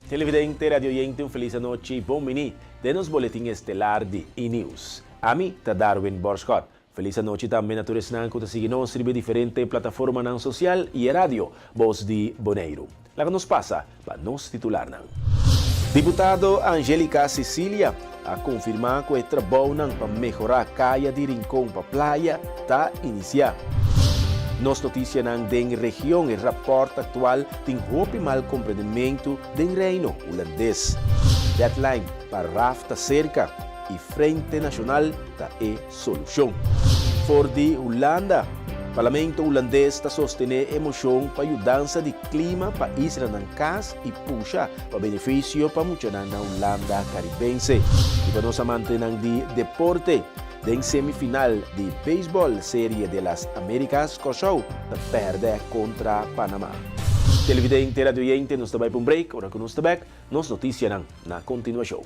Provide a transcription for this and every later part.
Televidente, radioyente, un feliz noche y bom mini de nos boletim estelar de E-News. A mim, tá Darwin Borscott. Feliz noite também a todos que seguem nos diferente plataforma nan social e rádio Voz de Boneiro. Lá que nos passa para nos titular nan. Deputado Angélica Cecília a confirmar que o trabalho para melhorar a caia de Rincón para praia está iniciado. Nos notícias da região e rapport atual tem roupa mal compreendimento do reino holandês. Deadline para rafta cerca e Frente Nacional da solução. For de Holanda, o Parlamento holandês está sostener emoção para a mudança de clima para a isla de Cas e puxa para benefício para muita na Holanda caribense. E para nós manter de deporte, em semifinal de beisebol Série de las Américas, Cachorro perde contra Panamá. Televidente, radioyente, nos vai para um break, ora que nos está back, nos notícias na continuação.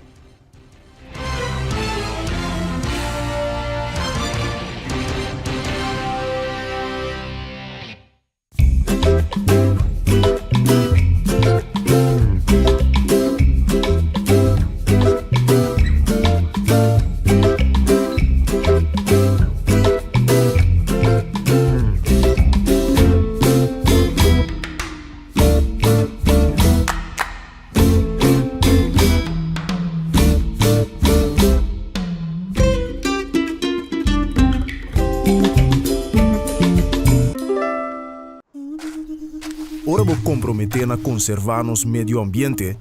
Ora vou comprometer na conservar nosso meio ambiente,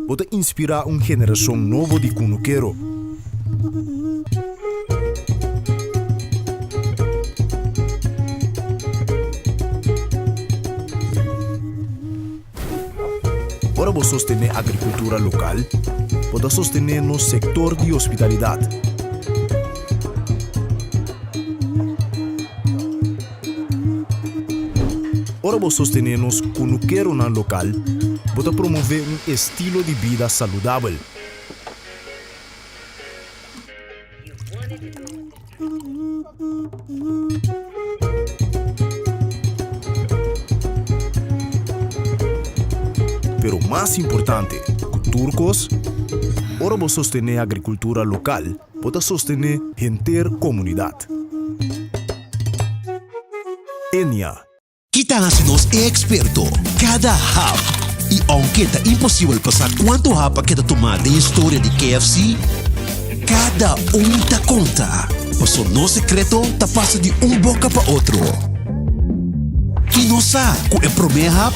vou inspirar uma geração nova de cunuqueiro. Ora vou sostener a agricultura local, vou sostener no setor de hospitalidade. Ora vou sostener nos cunuqueiro na local, vou promover um estilo de vida saudável. Pero mais importante, turcos, ora vou sostener a agricultura local, vou sostener a inteira comunidade. Enya. Kita nos é experto cada hap. E aunque é impossível passar quanto hapa que tomar da história de KFC, cada tá conta. Mas o nosso secreto tá fácil de boca para outro. E não sabe que é primeiro hap,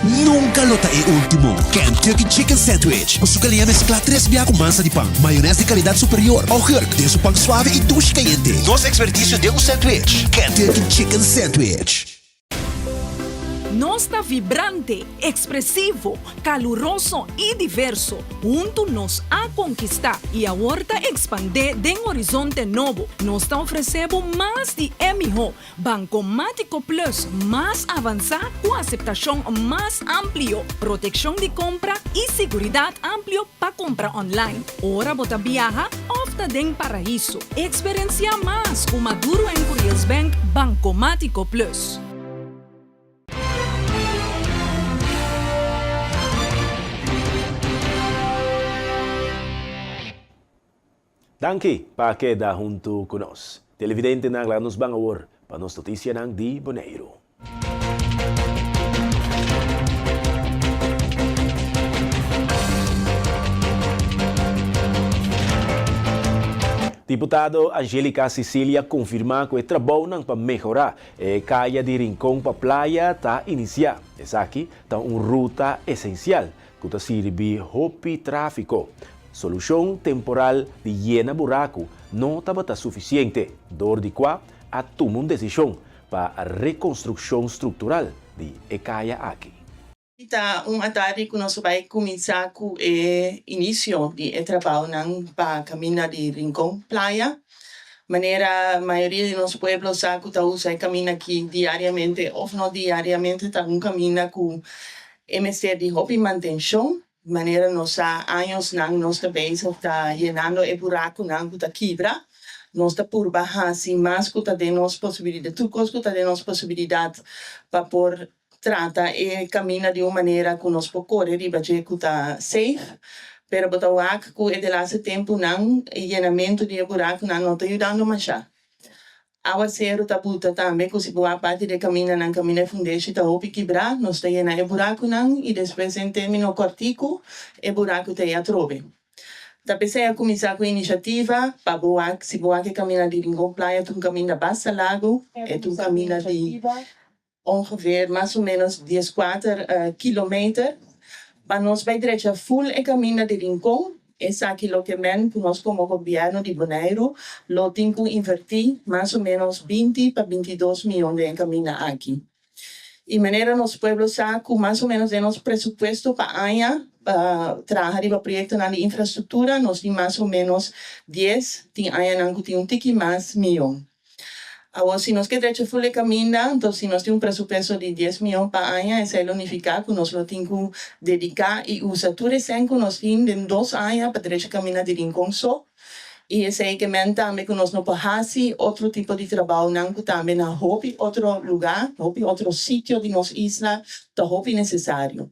nunca lota é último. Kentucky Chicken Sandwich. O sucalinha mescla 3 biá com massa de pão, maionese de qualidade superior, ao hurk, de seu pão suave e duche quente. Nossa expertise de sandwich. Kentucky Chicken Sandwich. Nossa vibrante, expressivo, caluroso e diverso. Junto nos a conquistar e a horta expandir de horizonte novo. Nos está oferecendo mais de MHO, Bancomático Plus, mais avançado com aceitação mais amplio, proteção de compra e segurança amplio para compra online. Ora bota viaja, opta den paraíso. Experiencia mais com Maduro em Curious Bank Bancomático Plus. Danke para quedar junto conosco. Televidente na nos bangawar para nos notícias ng di Boneiro. Deputado Angélica Cecília confirma que o trabalho para melhorar a caia de Rincón para praia está iniciado. Essa aqui está uma ruta essencial que está servindo para tráfico. Solução temporal de llena buraco não estava suficiente, dor de qual a tomar uma decisão para a reconstrução estrutural de Ekaya aqui. Então, tarde que nós vamos começar com o início de trabalho para caminhar de Rincón Playa. A maioria de nossos pueblos sabe que usa caminha aqui diariamente, ou não diariamente, está caminha com MC de hobby manutenção. Nós há anos nós também está llenando o buraco da quebra. Nós está por baixar assim, mas que tem possibilidade, tudo que tem possibilidade para por trata e camina de uma maneira que nós podemos riba de estar safe, pero botar o ac que de lasse tempo não llenamento de buraco não está ajudando mais já. Awa zero tá puta também, que se boa parte de camina não camina fundeixe tá hopi quebrar, nós tá llena o buraco não e depois em termino cortico, o buraco tá ia trove. Tá pensei a começar com a iniciativa, para boa, se boa que camina de Rincón Playa, tu camina basta lago, e tu camina de ongeveer mais ou menos 14 kilometer. Para nós vai direito full e camina de Rincón, essa aquilo que men, que nós como governo de Bonaire, lo tenho que invertir mais ou menos 20 para 22 milhões de camina aqui. E maneira nos pueblos saco mais ou menos de nosso presupuesto para año, para trabalhar para projeto na infraestrutura, nós temos mais ou menos 10, tem año não tem tiki mais milhão. Agora, se nós queremos full camina, então se nós temos presupuesto de 10 milhões para año, esse é unificar que nós lo temos que dedicar e usar tudo isso que nós temos em 2 anos para direito camina de Rincón só. E esse é que também que nós não podemos outro tipo de trabalho, não que também na hobby, outro lugar, hobby, outro sítio de nossa isla, tá hobby necessário.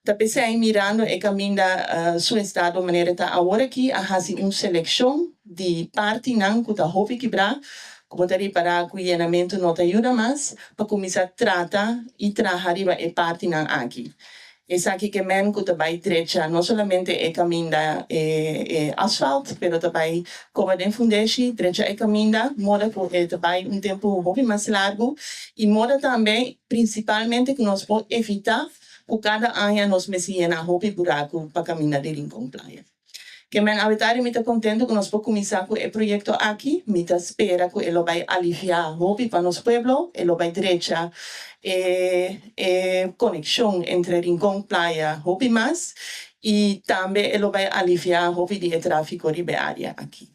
Tá pensei mirando e caminha seu estado de maneira que agora aqui a fazer uma seleção de parte não que tá hobby quebrar, como tá para que o llenamento não te ajuda mais, para começar a tratar e trabalhar e parte não aqui. Essa aqui que men que também direita não somente é caminho asfalto, mas também como de fundeixe, direita é caminho, moda que é também tempo um pouco mais largo e moda também, principalmente que nós podemos evitar que cada ano nós mexemos na hobby buraco para caminhar de Rincón Playa. Que men avitário me está contente que nós podemos começar com o projeto aqui, me está espera que ele vai aliviar a hobby para nosso pueblo, ele vai direita conexão entre Rincón Playa e Hobby Mas e também ele vai aliviar o hobby de tráfego de área aqui.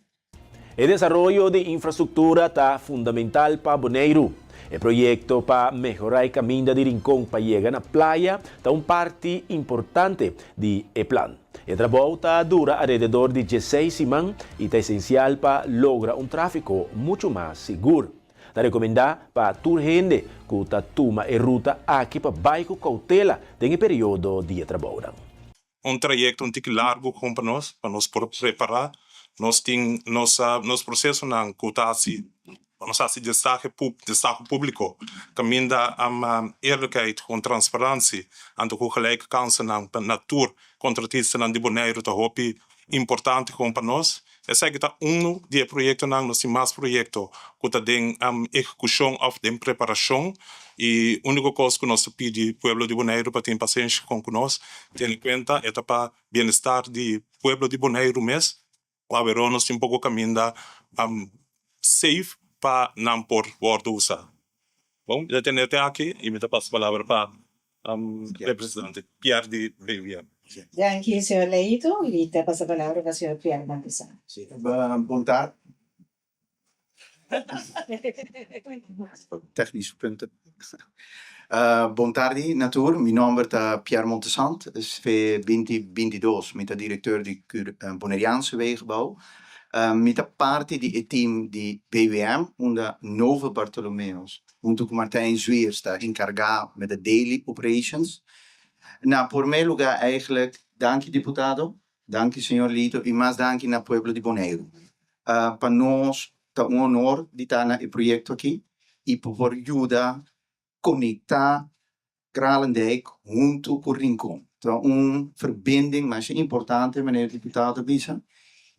O desarrollo de infraestrutura está fundamental para Bonaire. O proyecto para mejorar el camino de Rincón para llegar a la playa está una parte importante del plan. El trabajo está dura alrededor de 16 semanas y está esencial para lograr un tráfico mucho más seguro. Está recomendado para toda gente que está toma a ruta aquí para baixo cautela en el periodo de trabajo. Um trajecto um tique largo para nós preparar. Nós temos nosso processo na cutação, nosso destaque público, caminho a eerlijkheid, com transparência, ante o gelijke kansen na natura, contratista de Bonaire, tá hopi importante para nós. Esse aqui tá de projeto nós temos mais projeto que tá den execução of den preparação e única coisa que nós pedi pueblo de Bonaire para ter paciência com nós, ter em conta é para bem-estar de pueblo de Bonaire mesmo. Claro, nós temos pouco caminho safe para não por word usar. Bom, já tenho até aqui e me passo a palavra para representante Pierre de BVM. Danke, Sr. Leito. E te passo a palavra para o Sr. Pierre Mantesan. Boa tarde. Technische punten. Boa tarde, natuur. Mijn naam is Pierre Montesant. Ik ben 2022 met de directeur de Bonaireaanse Wegenbouw. Met de parte di team di BWM, onder Nove Bartolomeus. Junto com Martijn Zwier está encarregado met de daily operations. Na por meu lugar, eigenlijk, dank je deputado, dank je senhor Lito, e mais dank je na pueblo de Bonaire. Para nós, é honor de estar no projeto aqui e por ajudar conectar Kralendijk junto com Rincón. Então, verbinding, mas importante, meneer deputado Bisa.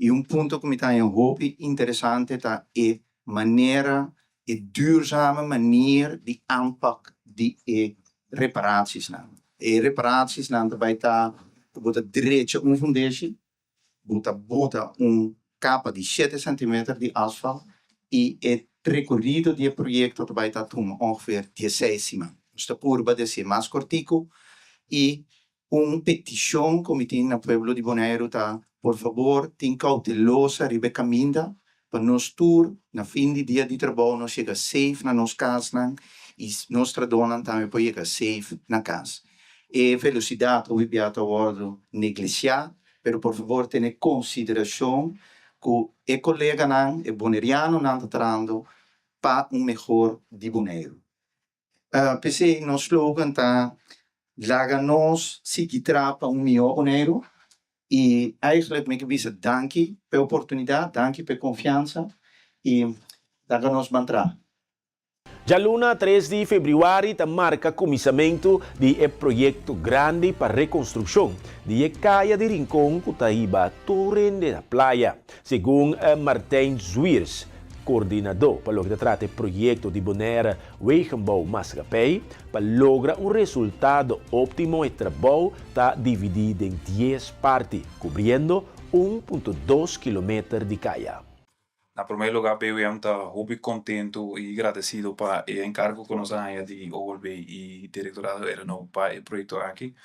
E ponto que me está hobby interessante é maneira, duurzame manier de aanpak die reparaties na. E reparaties na daarbij está bota direito fundatie, bota capa de 7 centimeter de asfalt e recorrido de projeto daarbij está ongeveer 16 semanas. Esta curva de ser mais cortico e petição como tem na pueblo de Bonaire tá, por favor, tem cautelosa ribe caminda para nós tour na fim de dia de trabalho nós chega safe na nossa casa e nossa dona também pode chegar safe na casa. E velocidade o biata ordo negligenciar, pero por favor tenha consideração que o colega não é bonaireano não está tratando para melhor de Bonaire. PC, nos slogan tá Laga nos Siki Trapa milhão Bonaire. E eigenlijk me gewisse dankie per oportunidade, dankie per confiança e laga nos mantra. Já luna 3 de fevereiro ta marca começamento de projeto grande para reconstrução de caia de Rincón Cutaiba Torre de la Playa, segundo Martijn Zwiers, coordenador para lograr trata projeto de Bonaire Wegenbouw Maatschappij para lograr resultado óptimo e trabalho está dividido em 10 partes, cobrindo 1,2 km de caia. Na primeiro lugar, BWM está muito contente e agradecido para o encargo que nos ganha de OLB e diretorado Aeronau para o projeto aqui.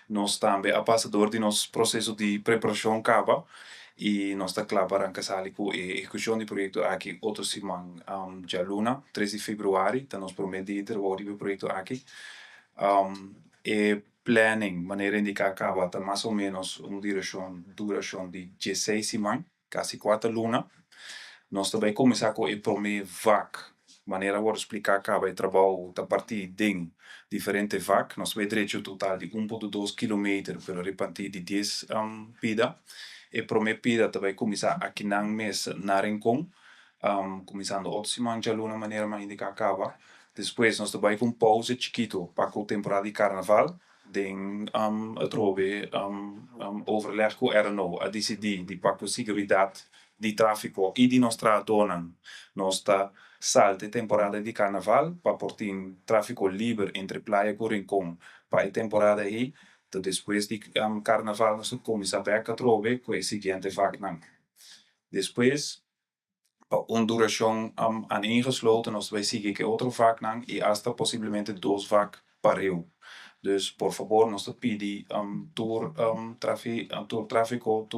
Nós também passador de nosso processo de preparação acaba e nós está claro para arrancar com a execução do projeto aqui outra semana já luna 3 de fevereiro, então nós prometemos trabalhar o projeto aqui. E planning, maneira de que acaba, está mais ou menos uma duração de 16 semanas, quase 4 lunas. Nós também começamos com o primeiro VAC, maneira de explicar acaba o trabalho a partir de diferentes VAC. Nós temos direito total de 1,2 km para repartir de 10 pida. E o primeiro pida também começa aqui na mês na Rincón, começando 8 semanas de uma maneira mais que acaba. Depois nós também com pausa chiquito para a temporada de carnaval. Den trove overleg com Aeronau a decidir de para a segurança de tráfego e de nossa dona. Nós está salta a temporada de carnaval para portar tráfego livre entre Playa e Rincón para a temporada aí. Então, depois de carnaval nós começamos a trove com o seguinte vac. Depois uma duração ingesloten, nós vai seguir que outro vac e hasta possivelmente 2 vac para eu. Dus por favor, nós pedimos tráfego,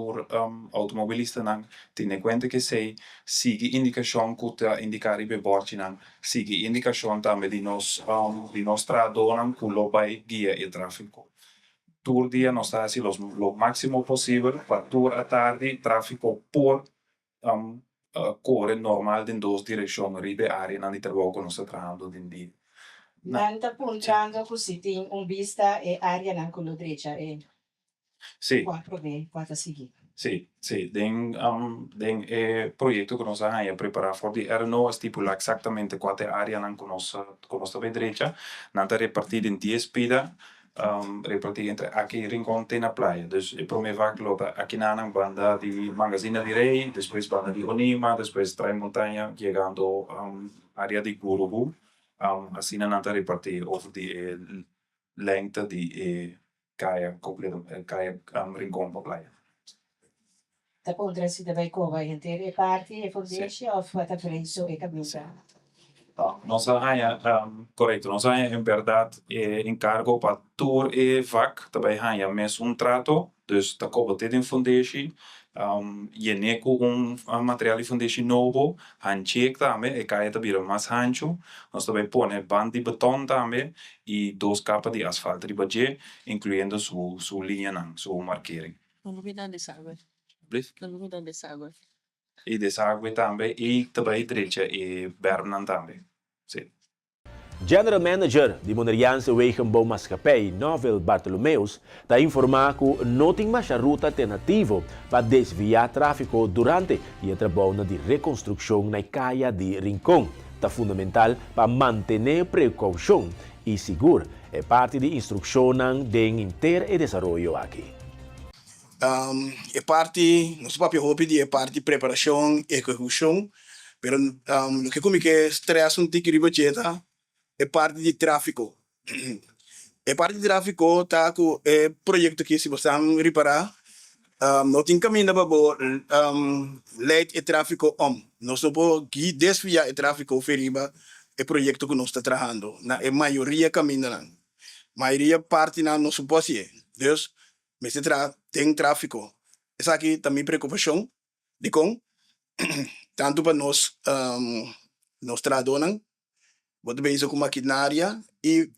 automobilista tem em conta que sei siga indicação que está indicada no borde, siga indicação também de nossa dona que lo vai guiar o tráfego. Todo dia nós fazemos o máximo possível para toda a tarde tráfego por corre normal em 2 direções ribe área de trabalho que nós estamos trabalhando em dia. Nanta puntando così tem vista e área na collo direita e Sì, 4 seguir. sì. Den progetto che nós vamos preparar for di Aeronau stipula exactamente quante área nan conosco vedrecha, nanta repartida in 10 pida, repartida entre aqui Rincón e na playa. Dus o primeiro vac lota aqui na banda de Magazine de Rei, depois banda de Onima, depois Traem Montanha, chegando área de Gurubu. Assim não está repartido over de lengte de caia completo caia Rincón para playa. Da pontra si deve cova intere parti e fondesci o fata preso e camisa. Nós correto, nós em verdade encargo para tour e vac, também mesmo trato, dus da copa tem fundeshi, com material de fundeshi novo, handcheck também, e caia também mais ancho, nós também põe band de beton também e 2 capas de asfalto de budget, incluindo sua linha, sua marquering. Não olvida desagüe. Please? Não olvida desagüe. E desagüe também, e também direita e berman também. Sim. General Manager de Bonairense Wegenbouw Maatschappij, Novel Bartolomeus, está informando que não tem mais ruta alternativa para desviar tráfego durante o trabalho de reconstrução na caia de Rincón. Está fundamental para manter precaução e seguro. É parte de instrução de inter e desenvolvimento aqui. É parte, nosso papel é parte de preparação e execução, pero o que como que estresse um tique ribacheta é parte de tráfego. É parte de tráfego tá com projeto que se você reparar, não tem caminho para boa leite e tráfego nós não podemos desviar o tráfego feriba é projeto que nós está trabalhando na maioria caminho não, maioria parte não nosso posse Deus mas tem tráfego. Essa aqui também preocupação de com tanto para nós tradonan, bota bem isso com maquinária e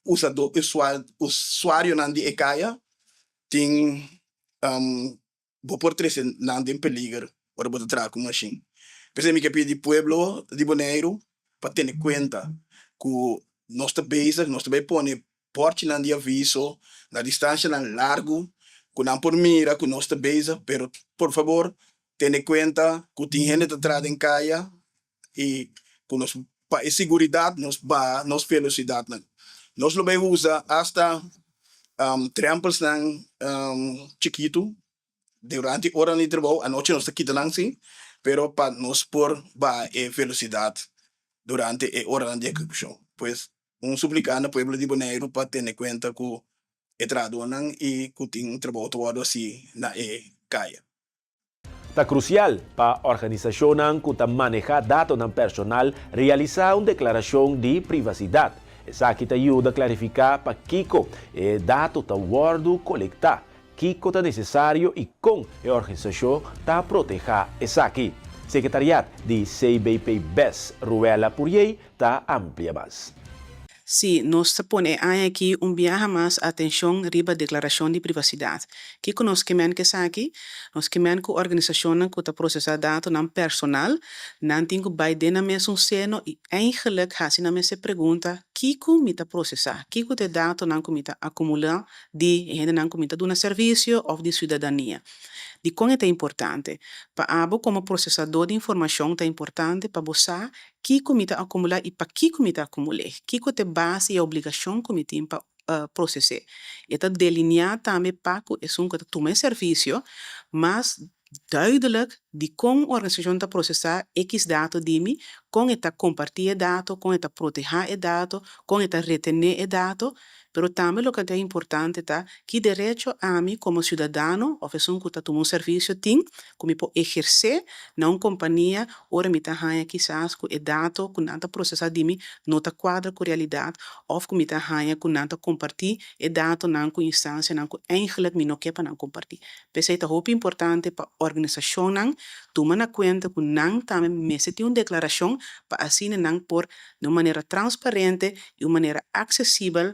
usador usuário não de ecaia tem vou por 3 não tem peligro para botar trazer com machine. Pensei que pedir pueblo de Bonaire para ter em conta que nós está bezig, nós também põe porte na de aviso, na distância na largo, que não por mira, que nós está bezig, pero por favor, tenha em conta que tem gente atrás em caia e que nós para segurança nós velocidade nós lo bem usa hasta trampos chiquito durante hora de trabalho a noite nós está quitando assim, pero para nós por velocidade durante a hora de execução. Pues suplicando ao povo de Bonaire para ter em conta que é tradução e que tem trabalho todo assim na caia. Está crucial para a organização que maneja dados ng personal realizar uma declaração de privacidade. Essa aqui te ajuda a clarificar para Kiko e dados está guardo coletar. Kiko está necessário e com a organização está proteger essa aqui. Secretariat de CBP-BES, Ruela Purier, está amplia mais. Sí, nos pone aquí viaje más atención riba declaración de privacidad. Que nos quemen que aqui, nos quemen que organisationen que processa dados nan personal, nan tingo bij dena mes seno e eigenlijk hasi na mes pergunta, kiko mita processar, kiko de dados nan comita acumular de gente nan comita do serviço ou de cidadania. De como é importante, para abo como processador de informação é importante para você que comita acumular e para que comita acumular, que te base e obrigação comita para processar. E delinear também para que é que toma serviço, mas duidelijk de como a organização está processar X dados de mim, como está compartilhar dados, como está proteger dados, como está retener dados, pero também o que é importante é que direito a mim como cidadão, ou pessoa que está tomando serviço, tem como pode exercer na uma companhia, ora me está ganhando quizás que dados que não está processado de mim, não está quadra com a realidade, ou que me está ganhando que não está compartilhar dados na uma instância, não que eigenlijk me não quer para não compartilhar. Mas é muito importante para a organização não tomar na conta que não também mesmo tem uma declaração para assim não por de uma maneira transparente e uma maneira acessível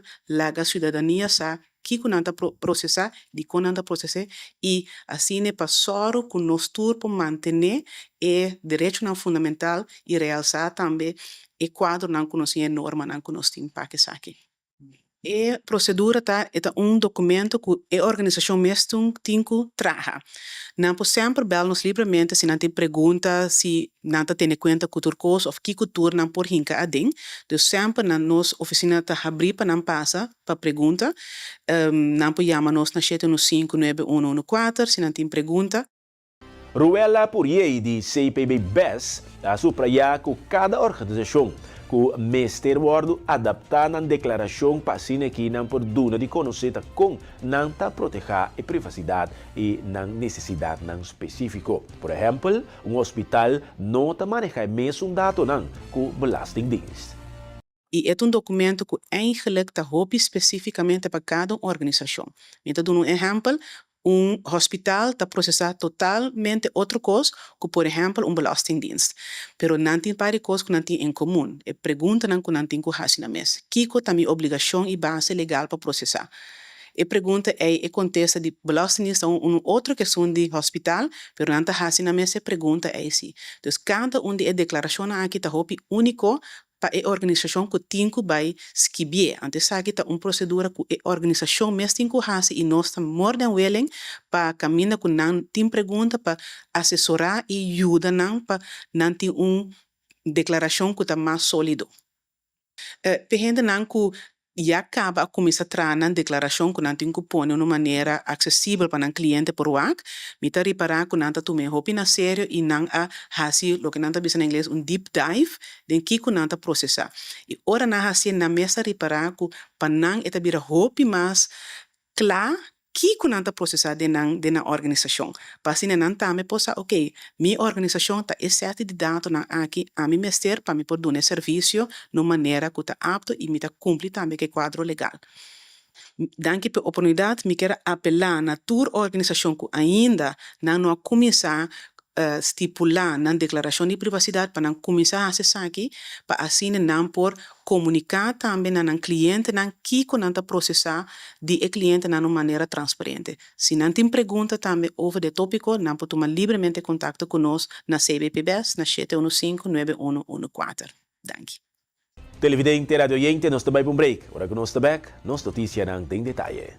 a cidadania sa que kunanta processar de kunanta processar e assim é passoro que nós turpo manter é direito não fundamental e realçar também e quadro não conhecer norma não conhecer impacto aqui. E procedura é documento que a organização mesmo tem que trazer. Não podemos sempre bel-nos livremente se não tem pergunta, se não tem em conta cultura ou que cultura não por hinca a den. Então sempre na nossa oficina está abrir para não passar para pergunta. Não podemos chamar-nos na 715-9114 se não tem pergunta. Ruela Purier de CPB-BES a subrayar que cada organização que mestre wordo adaptar na declaração para sine que não por duna de conhecer com não tá proteger a privacidade e não necessidade não específico. Por exemplo, hospital não tá manejar mesmo dado não com belastingdienst. E é documento que eigenlijk está especificamente para cada organização. Então, dou exemplo. Hospital está processando totalmente outra coisa que, por exemplo, belastingdienst. Pero não tem várias coisas que não tem em comum. E pergunta não que não tem que fazer na mesa. Que tem minha obrigação e base legal para processar. E pergunta é contesta de belastingdienst outra questão de hospital, pero não está fazendo na mesa. Pergunta é sim. Então, cada de declaração aqui está único para a organização que tem que vai escrever. Antes aqui está procedura que a organização mesmo tem que fazer e nós estamos more than willing para caminhar com não tem pergunta para assessorar e ajudar não para não ter declaração que está mais sólido. Perhende não que já acaba a começar a trazer na declaração que não tem que pôr de uma maneira acessível para o cliente por WAC, me está reparar que não tomei roupa na sério e não a fazer o que não está em inglês deep dive de que não está processar. E ora não fazer na mesa reparar que para não está vir roupa mais clara que não está processar de na organização. Para assim não também possa, ok, minha organização está exceto de dados aqui a mim mestre para me poder dar serviço de uma maneira que está apto e me está cumprir também que quadro legal. Danke pela oportunidade, me quero apelar na tua organização que ainda não começar estipular na declaração de privacidade para não começar a acessar aqui, para assim não por comunicar também na cliente não que não está processar de cliente de uma maneira transparente. Se não tem pergunta também over o tópico, não pode tomar livremente contato conosco na CBP-BES na 715-9114. Danke. Televidente, radio oyente, nos tabay pong break. Ora que nos tabak, nos notisya ng ting detalye.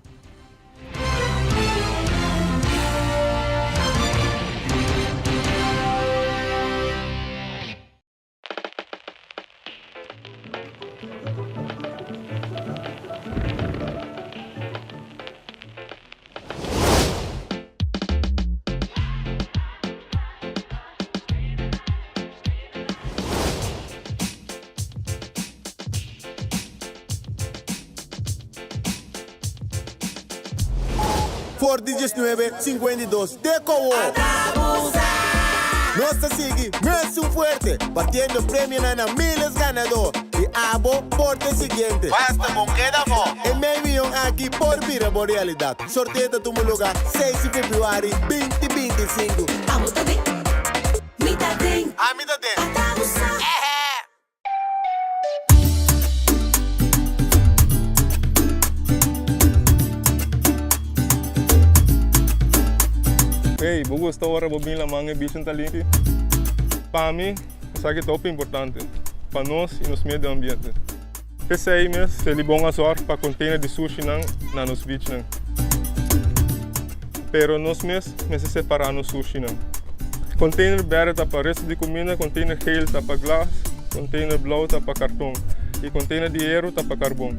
Por 1952 de Cobo. Nuestra sigue más un fuerte, batiendo premio a miles ganador. Y abo por el siguiente. Basta con queda mo. El medio aquí por vida por realidad. Sorteo de tu lugar 6 de febrero 2025. Vamos también. Mitad de. A mitad de. Hey, eu gosto agora de vir lá manhã bicho talento. Para mim, isso aqui é top importante para nós e nos meio ambiente. Pensei mesmo, se ele bom a sorte para container de sushi na nos beach não. Pero nós mesmo separar no sushi não. Container verde tá para resto de comida, container geel tá para glass, container blauw tá para cartão e container de hierro tá para carvão.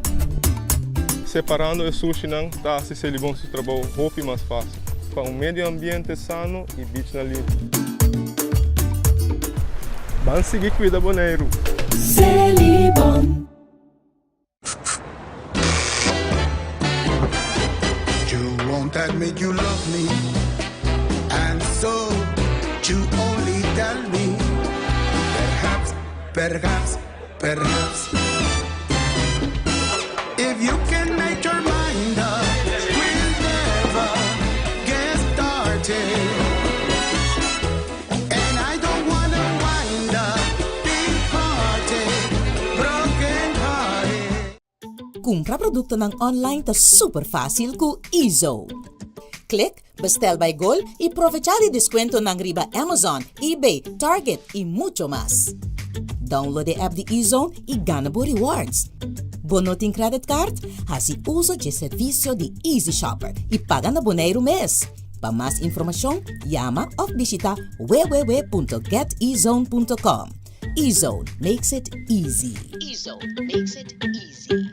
Separando o sushi não, tá se ele bom se trabalho, roupa mais fácil. Para meio ambiente sano e beach na livre. Vamos seguir cuida boneiro. Celibon. You won't admit you love me, and so you only tell me. Perhaps, if you can make your mind up, we'll never get started. And I don't wanna wind up big hearted, broken hearted. Compra produkto ng online ta super fácil ku Ezo. Click, bestel by Gol y aprovechar el descuento ng riba Amazon, eBay, Target y mucho más. Download the app de eZone y gana por rewards. Bonoting credit card, hasi uso de servicio de Easy Shopper y paga na boneiro mes. Para más información, llama o visita www.getezone.com. eZone makes it easy. eZone makes it easy.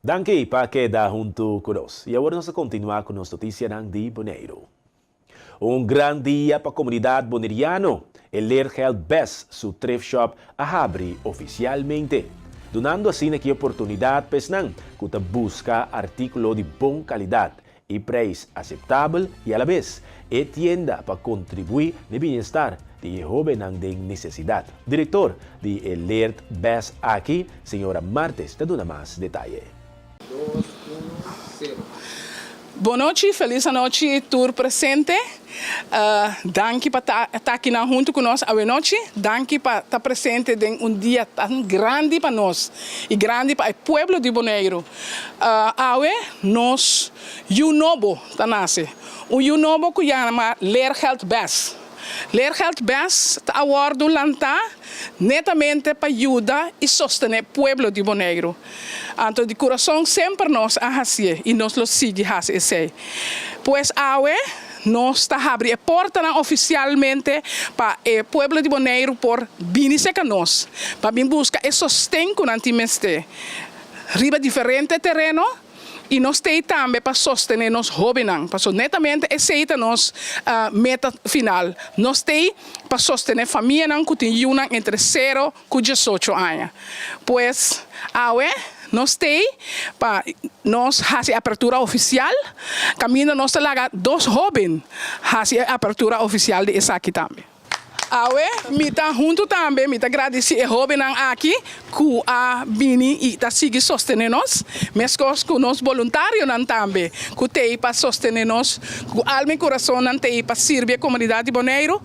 Danke para quedar junto conosco. E agora nós vamos continuar com as notícias de Bonaire. Grande dia para a comunidade boneriana. El Leergeld Best, su thrift shop, abre oficialmente, donando assim aqui oportunidade para que busca artículos de boa qualidade e preço aceitável e, a la vez, é tienda para contribuir no bem-estar de jovens de necessidade. Diretor de El Leergeld Best aqui, senhora Martes, te dá mais detalhes. Boa noite, feliz noite, tour presente. Danke para estar aqui junto conosco a noite. Danke para estar presente em dia tão grande para nós e grande para o povo de Bonaire. Nós, novo tá nasce. Novo que chama Leergeld Best. Leergeld Best está awardado lanta netamente para ajudar e sostener o povo de Bonaire. Então, de coração, sempre nós fazemos e nós lo seguimos fazendo. Pois, nós estamos abrindo a porta oficialmente para o povo de Bonaire por vir a nós, para vir buscar e sustento com antimeste. Riba diferente terreno, e nós temos também para sostener nos jovens, para netamente aceitar nos meta final. Nós temos para sostener família que tem entre 0 e 18 anos. Pois, nós temos para nós fazer a abertura oficial, caminho nós temos 2 jovens fazer a abertura oficial de essa aqui também. Me está junto também, me está agradecer a jovem aqui que a Bini e está seguindo sostenendo nós, mas que nós voluntários também, que tem para sostener nós, que alma e coração tem para servir a comunidade de Bonaire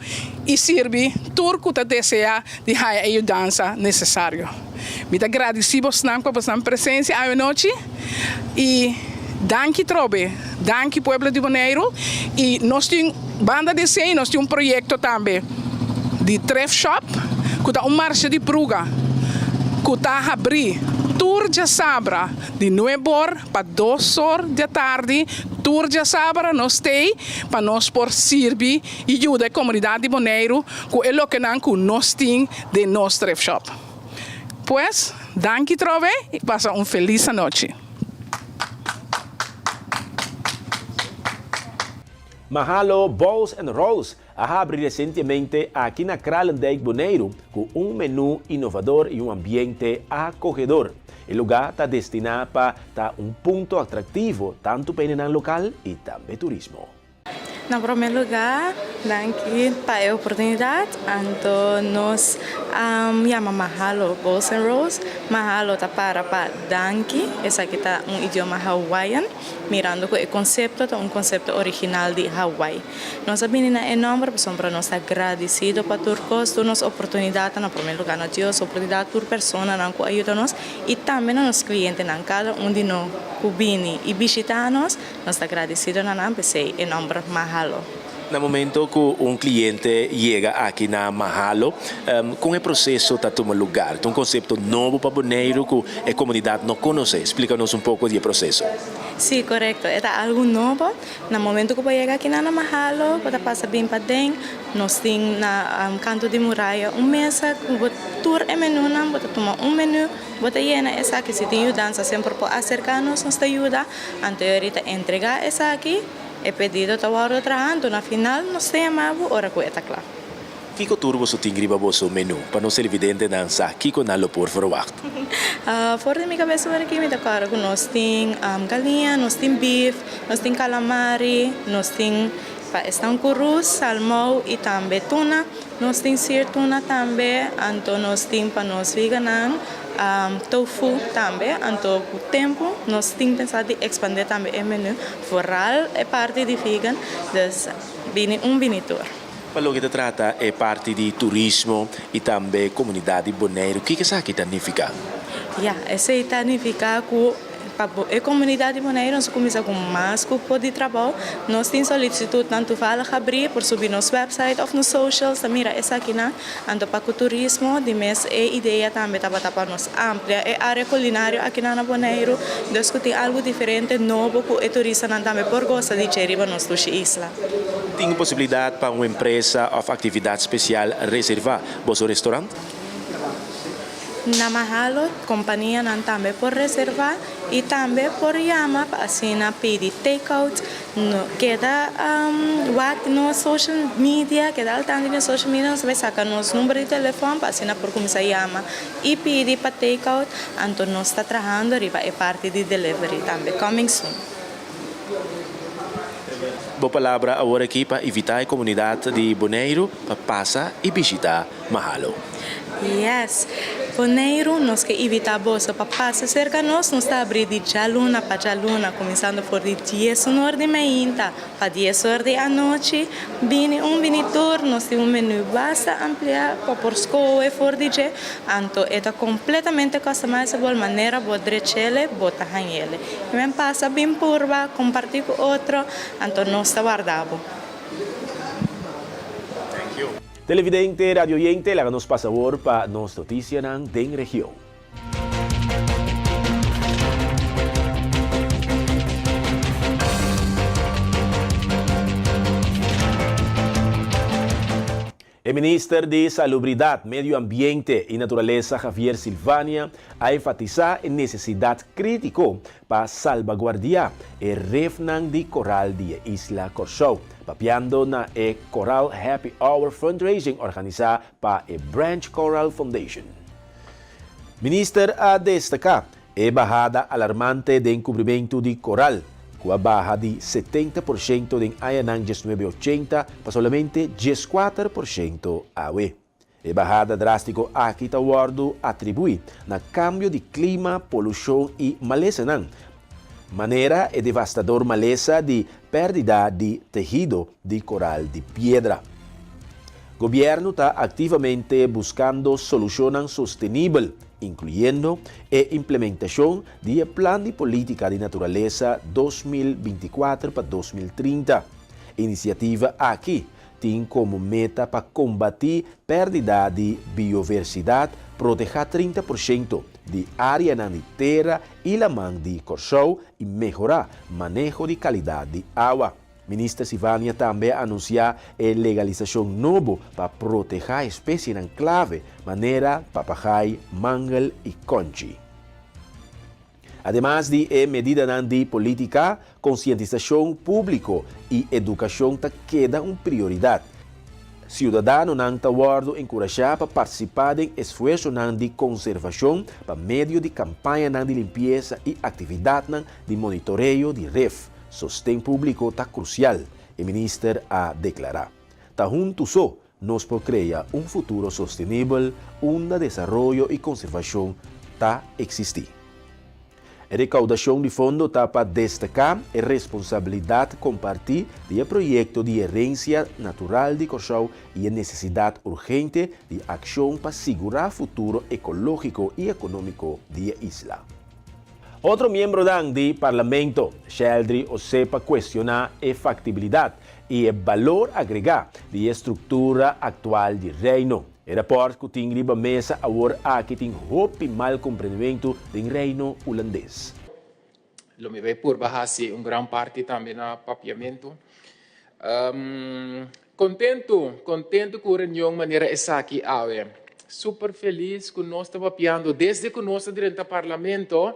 e servir tudo que deseja de a ajuda necessária. Me está agradecido por sua presença à noite e Danke Trobe, danke Pueblo de Bonaire. E nós temos banda de 100, nós temos projeto também de thrift shop, que está marcha de pruga, que está abrir tour de sabra de 9 horas para 2 horas da tarde. Tour de sabra nós temos para nós por servir e ajudar a comunidade de Bonaire com o que nós temos de nosso thrift shop. Pues, danke Trove e passa feliz noite. Mahalo Balls and Rolls abre recentemente aqui na Kralendijk Bonaire com menú inovador e ambiente acogedor. O lugar está destinado para ponto atrativo tanto para o local e também turismo. Na primeiro lugar, danke para a oportunidade. Então, nós chamamos Mahalo Balls and Rolls. Mahalo está para danke. Esse aqui está idioma hawaiian. Mirando que o conceito é conceito original de Hawaii. Nós sabemos é enorme, para nós agradecido para turcos, nos oportunidade na primeiro lugar, na Deus, oportunidade por pessoa que ajuda nos e também nos clientes, na cada de nós que vem e visita nós agradecido na nome, enorme Mahalo. No momento que cliente chega aqui na Mahalo, como o processo está tomando lugar? É conceito novo para Bonaire que a comunidade não conhece. Explica-nos pouco do processo. Sim, correto. É algo novo. No momento que eu chego aqui na Mahalo, eu passo bem para dentro. Nós temos na canto de muralha mesa, que tour é menu, eu tomar menu, eu llena essa aqui. Se tem dança sempre por acercar-nos, nos ajuda. Antes de entregar essa aqui, é pedido a trabalhar trabajando. Na final, nós temos hora que está claro. Que turbo você tem griba vosso menu para não ser evidente dançar? Que canal por favor? Fora da minha cabeça aqui me tocaram que nós temos galinha, nós temos bife, nós temos calamari, nós temos estancurus, salmão e também tuna. Nós temos tuna também, então nós temos para nós veganos. Tofu também, então com o tempo nós temos pensado em expandir também o menu. Foral é parte de vegan, então vinitor. Para o que se trata é parte de turismo e também comunidade Bonaire. O que isso aqui significa? Isso significa que a comunidade Bonaire nós começamos com mais grupo de trabalho. Nós temos solicitude tanto para abrir por subir nosso website ou nos socials. Mira, essa aqui na ando para o turismo de mês é ideia também para nós amplia a área culinária aqui na Bonaire. Discutir algo diferente, novo que o turista também por gosta de gerir para nossa isla. Tem possibilidade para uma empresa ou atividade especial reservar vosso restaurante? Na Mahalo, companhia também por reservar e também por chamar assim na pedir takeout, queda no social media, queda altamente no social media, nós vai sacar nosso número de telefone para assim por começar a chamar e pedir para takeout, então nós está trabalhando arriba é parte de delivery também, coming soon. Boa palavra agora aqui para evitar a comunidade de Bonaire para passar e visitar Mahalo. Yes, Bonaire nós que evitar bolsa para passar cerca nós está abrindo de jaluna para jaluna, começando por de 10 horas de manhã para 10 horas da noite. Vini vinitor, nós temos menu basta ampliar para por escola e for DJ, então é completamente customizable maneira pode chele, bota hanhele. E vem passa bem purva, compartilhar com outro, então nós está guardado. Televidente, radioyente, háganos pasabor para nos noticias en región. El ministro de Salubridad, Medio Ambiente y Naturaleza, Javier Silvania, ha enfatizado la necesidad crítica para salvaguardar el refnan de coral de Isla Corsou, papiando na Coral Happy Hour Fundraising organizada para el Branch Coral Foundation. Ministro ha destacado a bajada alarmante de encubrimiento de coral, com a barra de 70% em Ayanang 1980 para solamente 14% AUE. A barrada drástica aqui está atribui na cambio de clima, poluição e maleza. Maneira é devastador maleza de pérdida de tecido de coral de pedra. O governo está ativamente buscando soluções sustentáveis incluyendo la implementación del Plan de Política de Naturaleza 2024 para 2030. Iniciativa aquí tiene como meta para combatir pérdida de biodiversidad, proteger 30% de área de tierra y la man de corso y mejorar manejo de calidad de agua. Ministra Sivania también anunció la legalización nueva para proteger especies en clave, manera papagay, mangal y conchi. Además de medida de política, concientización pública y educación queda una prioridad. Ciudadanos han estado encorajados para participar en esfuerzos de conservación para medio de campaña de limpieza y actividad de monitoreo de REF. Sostén público está crucial, el ministro ha declarado. Juntos nos puede crear un futuro sostenible, donde desarrollo y conservación está existir. A recaudação de fundo está para destacar a responsabilidade compartida do projeto de herência natural de Corsau e a necessidade urgente de ação para assegurar o futuro ecológico e econômico da isla. Outro membro do Parlamento, Sheldry Osepa, questiona a factibilidade e o valor agregado da estrutura atual do reino. O rapport que tem riba mesa agora aqui tem roupa mal compreendimento do reino holandês. Lo me ve por bajarse gran parte também no papiamento. Contento com a reunião maneira essa aqui ave. Super feliz que nós estamos papiando desde que nós dentro do parlamento.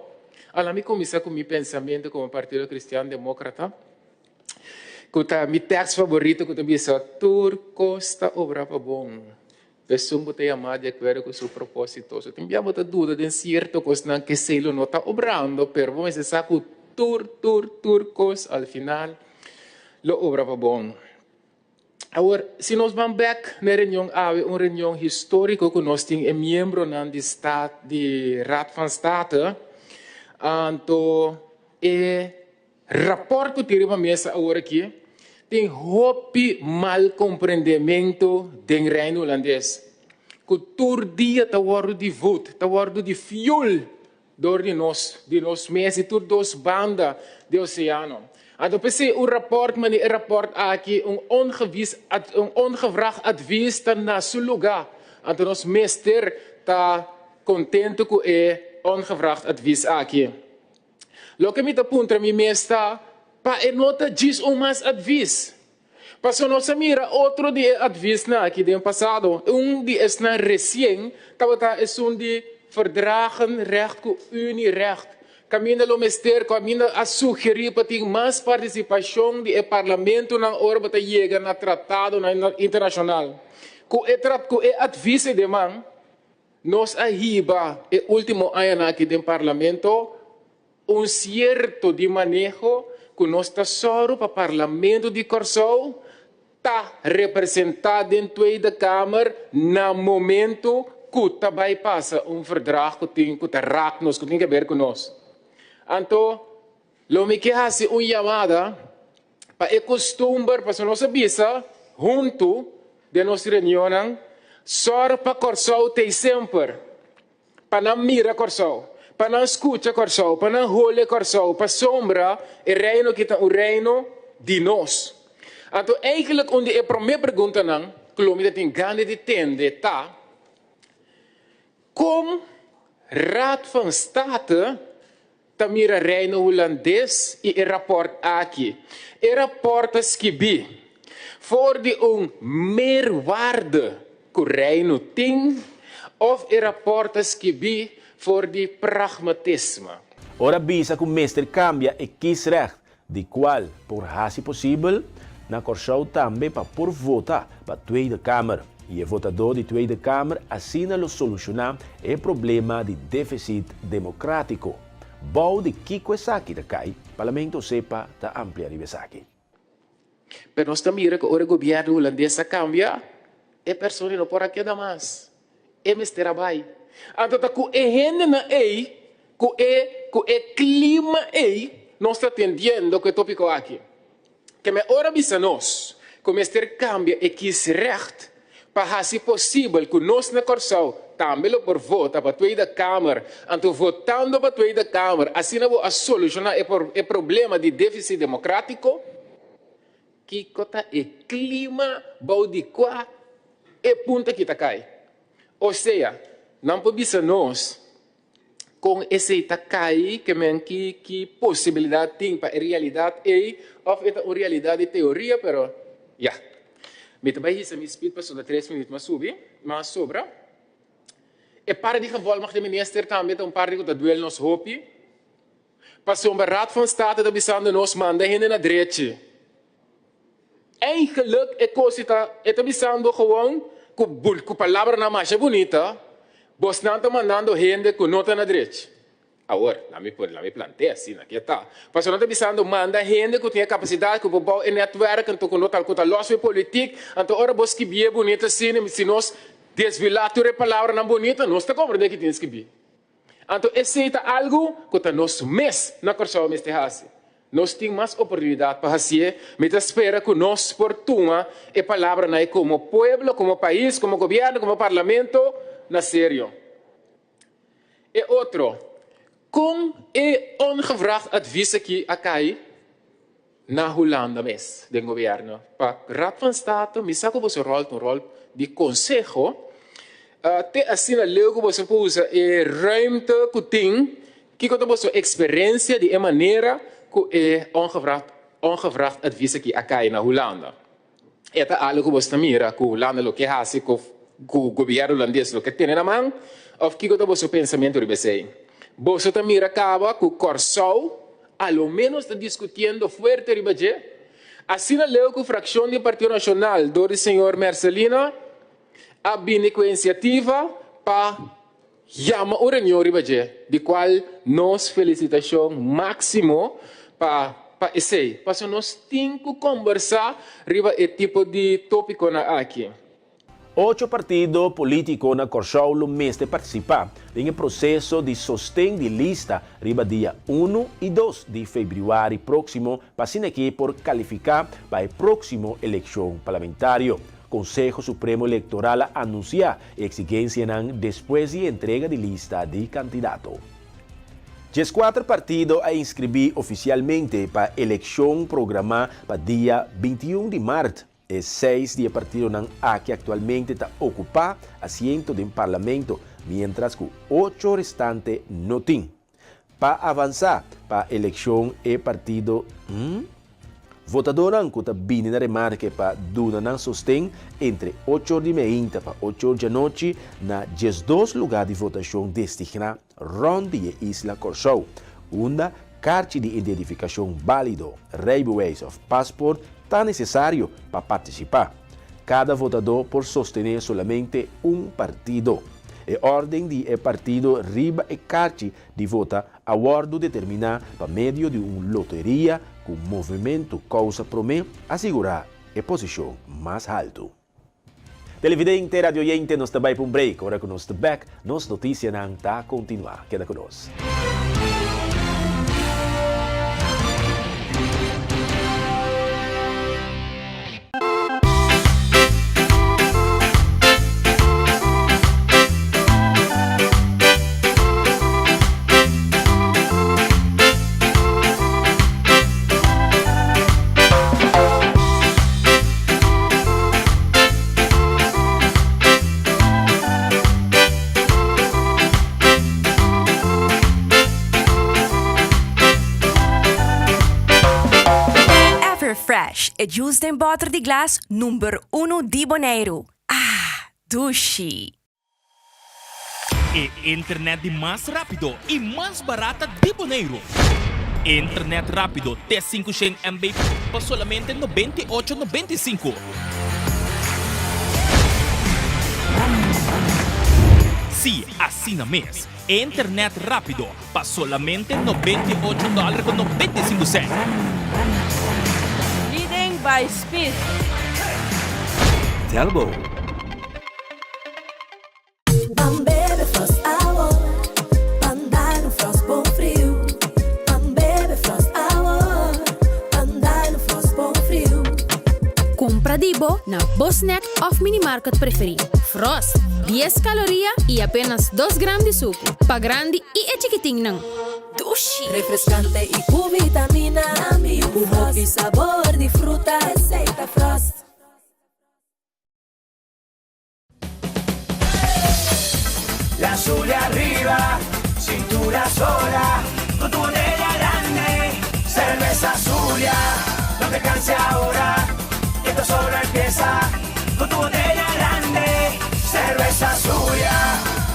Ela me começa com meu pensamento como Partido Cristiano Democrata. Que tá meu texto favorito que também é Turcos está obra para bom. Pessoa que tem amado de acordo com o seu propósito. Eu tenho muita dúvida de certo coisa que se ele não está obrando, mas vamos dizer que turcos, al final, lo obra para bom. Agora, se nós vamos back na reunião, há uma reunião histórica que nós temos membro do Estado, de Raad van State, então, o rapport que temos na mesa agora aqui, tem hopi mal compreendimento do reino holandês. Que todo dia está word de voet, está word de fuel door de nós meses, todas as bandas do oceano. Então, pensei, o rapport, mas o rapport aqui, ongevraagd advies está na seu lugar. Então, nós meester está contente com o ongevraagd advies aqui. Lo que me está apontando, me meester, para nota diz mais advies. Passou nossa mira outro dia advies na aqui do passado. Dia é na recém, estava de verdragen recht com Unierecht. Caminho do ministério, caminho a sugerir para ter mais participação do parlamento na hora para chegar no tratado internacional. Com o advies de man, nós arriba o último ano aqui do parlamento certo de manejo que nosso tesouro para o parlamento de Corsau está representado em Tweede Kamer no momento que também passa verdrag que tem que raak nos, que tem que ver com nós. Então, lo me que hace chamada para o costume para nossa bisa junto de nossa reunião, só para Corsau tem sempre, para não mirar Corsau. Para não escutar Corsau, para não olhar Corsau, para sombra o reino que está o reino de nós. Então, eigenlijk, onde a primeira pergunta não, que o homem tem ganho de entender, tá? Como Raad van State também o reino holandês e o rapport aqui. O rapport escrevi voor de meerwaarde que o reino tem, of o rapport escrevi voor die pragmatisme. Ora visa que o mestre cambia e kiesrecht, de qual, por hasi possível, na Corsau também para por votar para a Tweede Kamer. E o votador da Tweede Kamer assina lo solucionar o problema de déficit democrático. Bom de Kiko Esaki da CAI, Parlamento sepa da amplia rivesaki. Pero nós também que o governo holandês cambia, e pessoas não podem quedar mais. E mestre trabalho. Então, com a gente na ei, com o clima ei, nós estamos entendendo o que é tópico aqui. Que me ora bisa nós, como este cambia e quis recht, para se possível que nós na Corsão também por voto para a Tweede Kamer, então votando para a Tweede Kamer, assim não a solucionar o problema de déficit democrático, que cota é clima, baudicua, é ponta que está cai. Ou seja, não podemos nós com esse cai que possibilidade tem para a realidade ou é uma realidade de teoria, pero já. Me também isso me speed para só 3 minutos mas subir, mas sobra. E para de geval mag de minister também um par de duel nos hopi. Passou raad van state dat bisando nos manda hen na direita. Eigenlijk é coisa tá bisando gewoon com palavra na mais bonita. Vos não tá mandando gente com nota na direita. Agora, lá me planteia assim, aqui está. Mas não está pensando, manda gente que tem capacidade, que pode em network, então quando está logo política, então ora vos que bem bonita assim, se nós desvilar a palavra não bonita, nós está compreendendo que temos que bem. Então esse é algo que está nos mês na Corsão este hace. Nós temos mais oportunidade para fazer, mas espera que nós portuma a palavra não é como povo, como país, como governo, como parlamento, na sério. E outro. Com ongevraagd advies aqui a cai na Holanda mes do governo para Raad van State, me saco você rol de conselho, te assim a leu que você usa ruimte que tem, que você experiência de maneira que ongevraagd advies aqui a cai na Holanda. Eta algo que você mira que Holanda lo que hace que o governo holandês lo que tem na mão, ou que você pensamento de você. Você também acaba com o Corsão, ao menos está discutindo forte ribaje. Assim na lei com a fração do Partido Nacional do senhor Marcelino, a bine com a iniciativa para chamar o reunião ribaje, de qual nós felicitação máximo para esse. Para nós temos que conversar riba esse tipo de tópico aqui. 8 partidos políticos na Corsão no mês de participar em processo de sostém de lista riba dia 1 e 2 de fevereiro próximo para aqui por qualificar para a próxima eleição parlamentar. Conselho Supremo Eleitoral anuncia exigência depois de entrega de lista de candidato. 4 partidos a inscrever oficialmente para a eleição programada para dia 21 de março. E 6 de partidos que atualmente está ocupando asiento do parlamento, mientras que 8 restantes não têm. Para avançar para a eleição, o partido votador que está vindo na remarca para dar sostém entre 8h30 para 8h da noite na 12 lugares de votação destinados ronde a Isla Corsão, onde carta de identificação válido, Rijbewijs of passport, está necessário para participar. Cada votador por sostener solamente partido. A ordem de partido riba e carta de vota a guardo determinar por meio de uma loteria com movimento causa promete assegurar a posição mais alta. Televidente, radio oyente, nós também para um break. Agora que nós estamos back, nossa notícia não está a continuar. Queda conosco. Fresh e juice em bottle de glass número 1 de Bonaire. Dushi. E internet de mais rápido e mais barata de Bonaire. Internet rápido T500 MB por solamente 98,95. Sim, assim na mês. Internet rápido por solamente $98,95. By Speed. Telbo. Bebe Frost Hour, andar no Frost bom frio. Bebe Frost Hour, andar no Frost bom frio. Compra Dibo na Bosnack of Minimarket preferido. Frost, 10 calorías y apenas 2 gramos de suco. Pa grande y chiquitín nang. Dushi. Refrescante y con vitamina. Un hoppy sabor de fruta. Aceita Frost. La azul arriba, cintura sola, con tu botella grande, cerveza Zulia, no te canses ahora, que esto solo empieza, con tu botella grande, cerveza Zulia,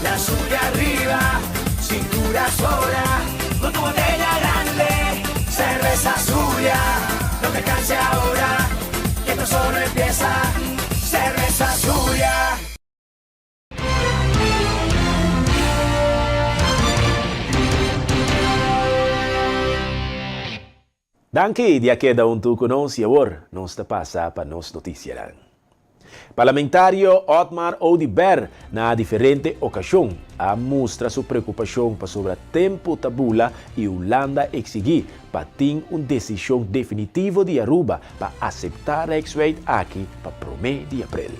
la azul arriba, cintura sola, con tu botella grande, cerveza Zulia, no te canses ahora, que esto solo empieza, cerveza Zulia. Danke dia queda tu conosce agora, não está passa para nos noticias. Parlamentario Otmar Oudiber, na diferente ocasião, a mostra sua preocupação sobre o tempo tabula e Holanda exigir para ter uma decisão definitiva de Aruba para aceitar a Rexweit aqui para o mês de abril.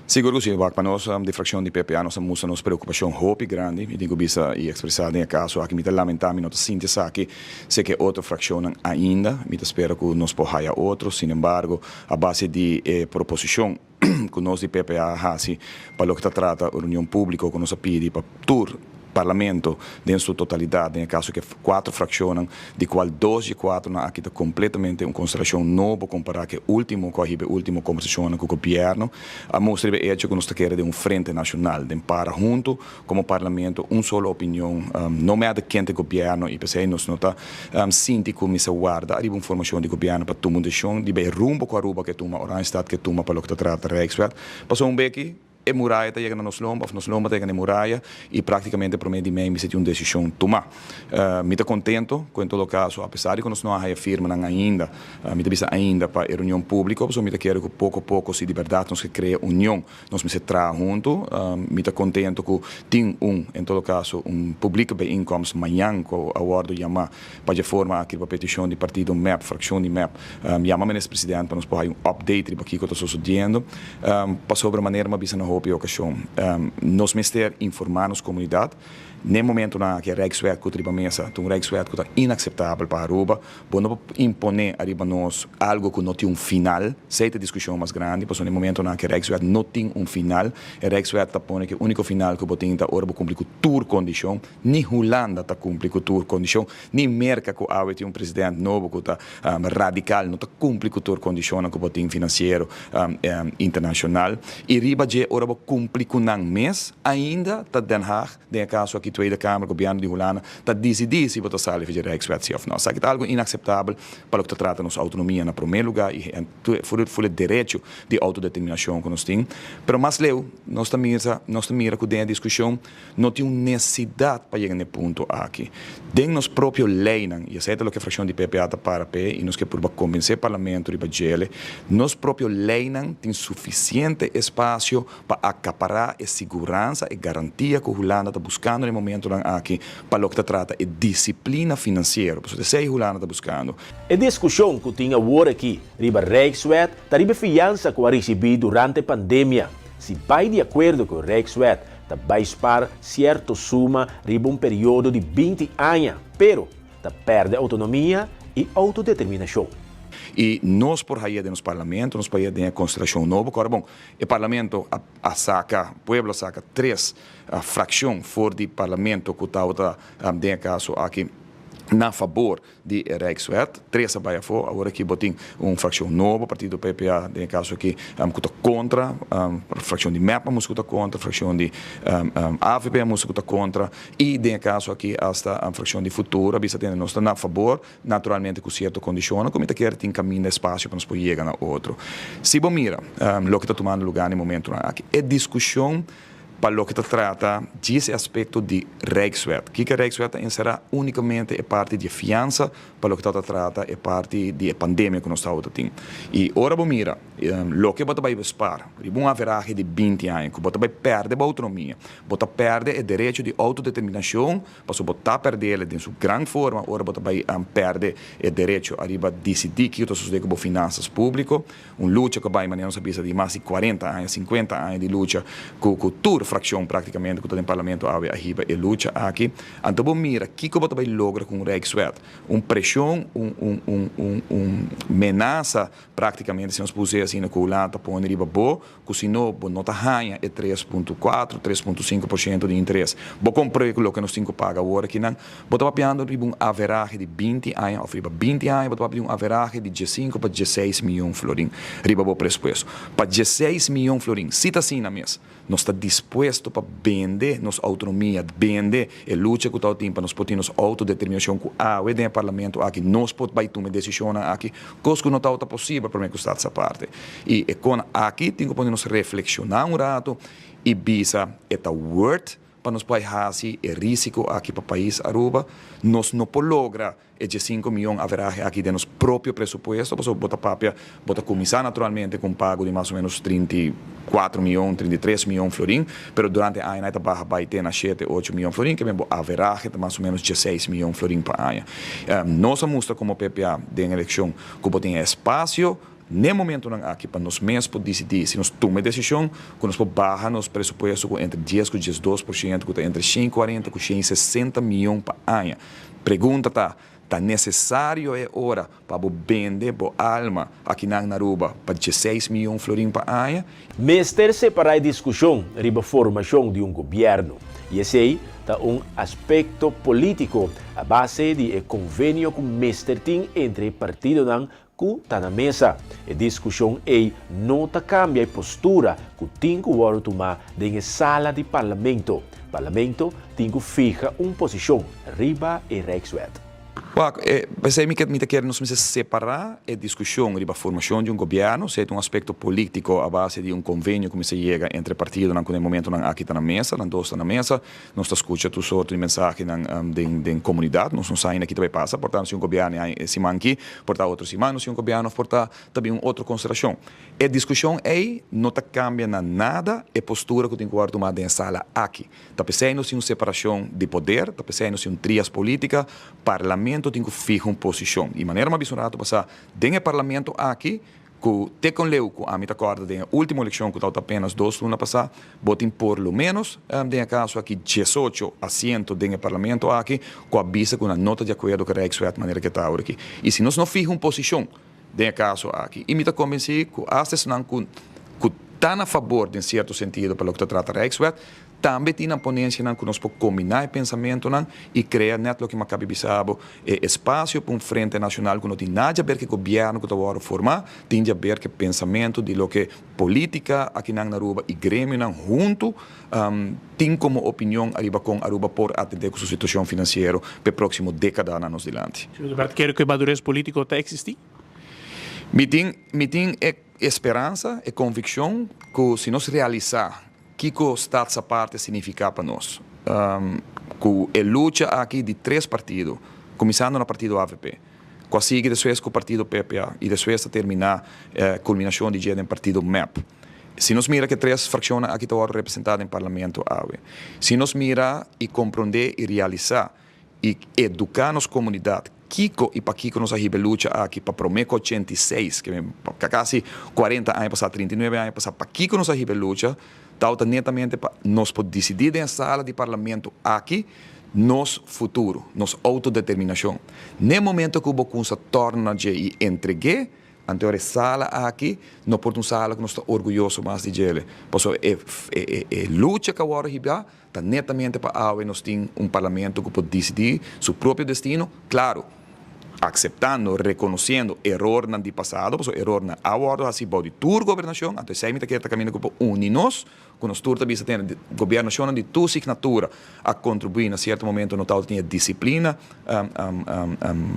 Seguro que sim, para nós, de fração de PPA, nós temos uma preocupação muito grande. E digo bisa e expressar em caso aqui, me lamentar, me nota sinta aqui, sei que outra fração ainda, me espero que nós possamos outro. Sin embargo, a base de proposição que nós de PPA hasi para o que trata a União Pública, que nós pede para tour Parlamento em sua totalidade, em caso que 4 frações, de qual 2 de 4 aqui está completamente uma consideração nova comparado com a última conversação com o governo. A mostra é que nós queremos de um frente nacional, de para junto como Parlamento, uma só opinião, não é de quem é governo, e pensei nós não está sinti como se guarda, arriba informação de governo para tomar decisão, de bem rumbo com a Aruba que toma, ou a estado que toma para o que trata Rexweit. Passou beque e muralha está chegando nos lomba está chegando muralha e praticamente para mim de mim me senti uma decisão tomar. Me está contento com em todo caso, apesar de que nós não há firma ainda, me está ainda para a União Pública, porque me quero que pouco a pouco se de verdade nós que cria união, nós me se traz junto, me está contento que tem em todo caso publica bijeenkomst amanhã com a ordem chamar para forma aqui para petição de partido MEP, fração de MEP, chama o presidente para nós fazer update para aqui que está sucedendo, para sobre a maneira uma bisa ocasião. Nós ministério informar nossa comunidade. No momento que a Rexweit que triba mesa, um Rexweit que está inaceitável para Aruba, não imponer a nós algo que não tem final, seita discussão mais grande, porque no momento que a Rexweit não tem final, a Rexweit está pondo que o único final que botem está ora cumprir com tour condição, nem Holanda está cumprir com tour condição, nem Merca que há um presidente novo que está radical, não está cumprir com tour condição que botem financeiro internacional, e riba de ora cumprir com não mês, ainda está Den Haag, de caso aqui Tweede Kamer, governo de Holanda, está decidir se você sabe fazer Rexweit ou não. Isso é algo inaceitável para o que trata nossa autonomia no primeiro lugar e for o direito de autodeterminação que nós temos. Mas mais leu, nós mira que tem a discussão, não tem necessidade para chegar nesse ponto aqui. Tem nosso próprio lei, e essa é o que a fração de PPA está para pé, e nós que por convencer o parlamento de Bajele, nosso próprio lei tem suficiente espaço para acaparar a segurança e garantia que a Holanda está buscando no momento aqui para o que trata de disciplina financeira. Porque se a Holanda está buscando. A discussão que tinha agora aqui, riba Rexweit, está riba fiança que recebi durante a pandemia. Se vai de acordo com o Rexweit, vai pagar certa suma riba período de 20 anos, pero perde autonomia e autodeterminação. E nós, por aí, no parlamento, nós podemos ter a consideração nova. Agora, bom, o parlamento saca, o povo saca 3 frações fora do parlamento que está, em caso aqui, na favor de Rexweit, 3 a favor, agora aqui botem fração nova, o partido PPA, em caso aqui, que está contra, a fração de MEP, que está contra, a fração de AVP, que está contra, e em caso aqui, hasta a fração de Futura, bisa tem nós na favor, naturalmente com certa condição, como está querendo tem caminho de espaço para nós poder chegar a outro. Se bom mira, o que está tomando lugar no momento aqui, é discussão para lo que se trata desse aspecto de Rijkswet. Que a Rijkswet será unicamente a parte de fiança, para lo que se trata a parte de pandemia que nós estamos tendo. E ora vamos mira, lo que você vai besparar, uma averagem de 20 anos, que você vai perder a autonomia, você perde o direito de autodeterminação, para você perder ele em sua grande forma, ora você vai perder o direito a decidir que você tem com finanças públicas, luta que vai maneira de mais de 40 anos, 50 anos de luta com toda fração praticamente que todo o parlamento há e luta aqui. Então vamos mira, que você vai lograr com o Rijkswet? Pressão, ameaça praticamente, se nós puser assim na colata, põe riba boa, que se não nota ganha é 3,4%, 3,5% de interesse. Vou comprar o que nós temos que pagar agora, que não, vou estar pagando um averagem de 20 anos, ou riba 20 anos, vou estar pagando um averagem de 15 para 16 milhões de florins, riba bom preço. Para 16 milhões de florins, se está assim na mesa, nós está disposto para vender nossa autonomia, vender a luta que está tendo para nós podermos autodeterminação com a o parlamento aqui, nós podemos tomar decisão aqui, coisa que não está possível para mim que está essa parte. E com aqui, temos que nos reflexionar rato e bisa esta worth para nós poder fazer o risco aqui para o país Aruba, nós não podemos lograr de 5 milhões haverá aqui de nosso próprio presupuesto, porque bota começar naturalmente com pago de mais ou menos 34 milhões, 33 milhões de florins, mas durante a ano vai ter na 7, 8 milhões de florins, que haverá de mais ou menos 16 milhões de florins para ano. Nós mostra como PPA de eleição que tem espaço, no momento aqui para nós mesmos decidir se nós tomamos decisão, que nós baixar nosso presupuesto entre 10 e 12%, entre 140 e 160 milhões para ano. Pergunta está necessário é hora para vender a alma aqui na Aruba para 16 milhões de florins para ano? Mester separar a discussão sobre a formação de governo. E esse aí está aspecto político a base de convênio com Mester tem entre partido que está na mesa. A discussão não cambia a postura que tem que tomar na sala de parlamento. O parlamento tem que fijar uma posição riba e Rijkswet. Pensei que quer nos separar a discussão sobre a formação de governo, se é aspecto político a base de convênio que se chega entre partidos no momento aqui está na mesa, está na mesa, nós escutamos todo sorte de mensagem da comunidade, nós não sabemos aqui também passa, portanto se governo se manque, portanto outro se manque, se governo portanto também outra consideração. A discussão não cambia nada a postura que tem que tomar na sala aqui. Está pensando em uma separação de poder, está pensando em uma trias política, parlamento tem que fijar uma posição. E maneira mais bisurada passar dentro do parlamento aqui, que te com leu que a mim acorda da última eleição que estava apenas 2 lunas passar, botem por lo menos dentro caso aqui 18 assentos dentro do parlamento aqui, com a visa com uma nota de acordo com a Rijkswet maneira que está aqui. E se nós não fijamos uma posição dentro caso aqui, e me está convencido que as pessoas que estão a favor de certo sentido para o que trata a Rijkswet, também tem uma ponência que nós podemos combinar o pensamento e criar o que me cabe bisabo espaço para um frente nacional que não tem nada a ver com o governo que está a formar, tem a ver com o pensamento de lo que política aqui na Aruba e grêmio junto tem como opinião com Aruba por atender com sua situação financeira para a próxima década anos adiante. Quero que o madurez político está existir? Me tem esperança e convicção que se nós realizar que está essa parte significa para nós. Que a luta aqui de 3 partidos, começando no partido AVP, quase depois com o partido PPA e depois terminar a culminação de no partido MEP. Se nós mira que 3 frações aqui estão representadas no parlamento AVE, se nós mira e compreender e realizar e educar nossa comunidade, Kiko e para Kiko nós arriba luta aqui para Promeco 86, que quase 40 anos passar, 39 anos passar, para Kiko nós arriba luta, está netamente para nós podemos decidir na sala de parlamento aqui nosso futuro, nossa autodeterminação. No momento que o Bocun se torna de entregue, ante a sala aqui, não pode uma sala que nós estamos orgulhosos mais de ele. Por isso, a luta que agora está netamente para nós temos parlamento que pode decidir seu próprio destino, claro, aceptando, reconociendo error no pasado, pues error no ahora, así body tour gobernación, até sei que está caminhando com uninos, com os tour também tem governação de tua signatura a contribuir em certo momento no tal tinha disciplina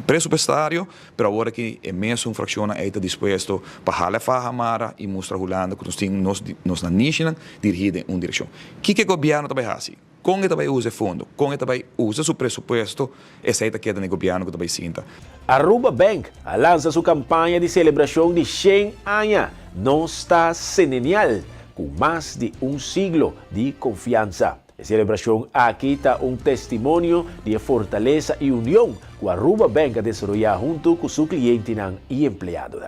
pressupostário, pero agora que é mesmo fração é disposto para haler fahamara e mostrar Holanda que nós na national dirigida em uma direção. Que o governo também faz? Com ele também usa fundo, com ele também usa seu pressuposto, essa é a queda do governo que também sinta. Aruba Bank lança sua campanha de celebração de 100 anos. Não está centenial, com mais de siglo de confiança. A celebração aqui está testemunho de fortaleza e união que a Aruba Bank a desenvolver junto com seu cliente e empregado.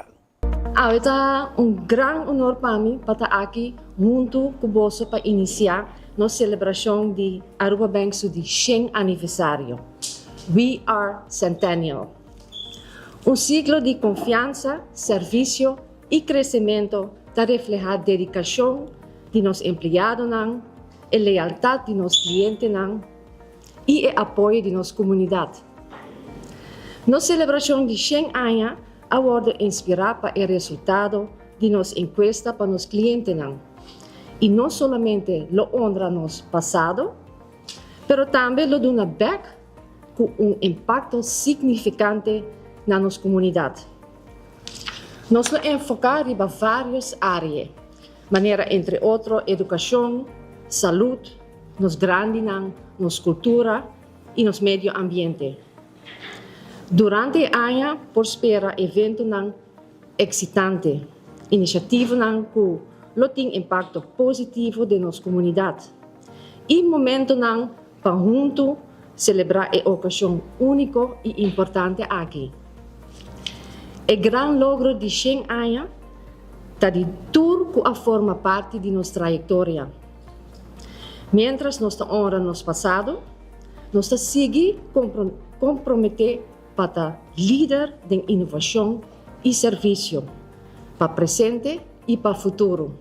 Ahorita grande honor para mim para estar aqui junto com você para iniciar nossa celebração de Aruba Bank de 100 aniversário. We are Centennial. Ciclo de confiança, serviço e crescimento que reflete a dedicação de nossos empregados, a lealdade de nossos clientes e o apoio de nossa comunidade. Nossa celebração de 100 anos agora inspira para o resultado de nossa encuesta para nossos clientes. E não somente lo honra nosso passado, mas também lo dá back com impacto significante na nossa comunidade. Nós nos enfocamos em várias áreas, maneira entre outras educação, saúde, nos grandes, nos cultura e nos meio ambiente. Durante o ano, prospera eventos excitantes, iniciativas que têm impacto positivo de nossa comunidade. E momentos para juntos celebrar a ocasião única e importante aqui. O grande logro de 100 anos está de tudo que forma parte de nossa trajetória. Mientras nós honramos nosso passado, nós seguimos comprometidos para líder de inovação e serviço, para presente e para futuro.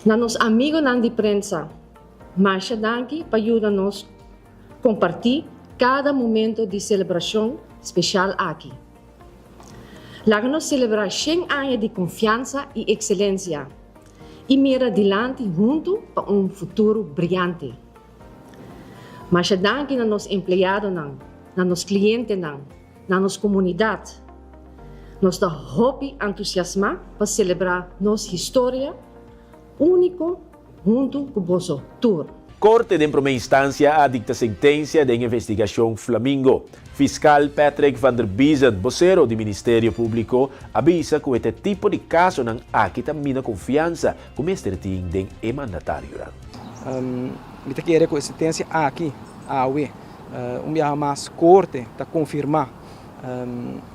Na nossos amigos de imprensa, Masha Danki para ajudar-nos a compartilhar cada momento de celebração especial aqui. Laga-nos celebrar 100 anos de confiança e excelência e mira adiante junto para futuro brilhante. Masha Danki na nossos empregados, na nossos clientes, na nossa comunidade. Nós da hobby entusiasma para celebrar nossa história único junto com o vosso tour. Corte de primeira instância a dicta sentença de investigação Flamingo. Fiscal Patrick van der Biesen, vocero do Ministério Público, avisa que este tipo de caso não aqui também confiança como este tem de mandatário. Me quer com a sentença aqui, a UE, mais corte para confirmar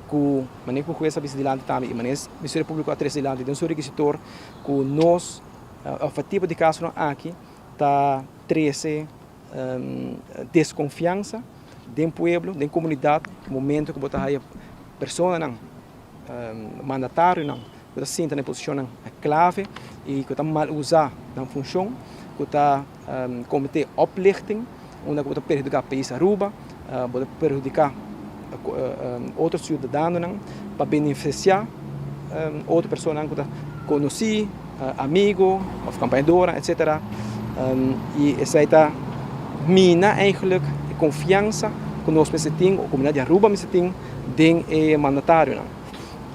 que o manejo com essa vigilante também, o Ministério Público a três vigilante, tem um requisitor que nós, o tipo de caso aqui, está 13 desconfiança do povo, da comunidade, no momento que você a pessoa mandatário, que se sente na posição clave e que está mal usar na função, que está cometer oplichting, onde você prejudicar o país Aruba, você prejudicar outros cidadãos para beneficiar outra pessoa que você conhece, amigo, of campanhadora, etc. E essa está mina eigenlijk de confiança que nós temos, a comunidade de Aruba tem, dentro do mandatário.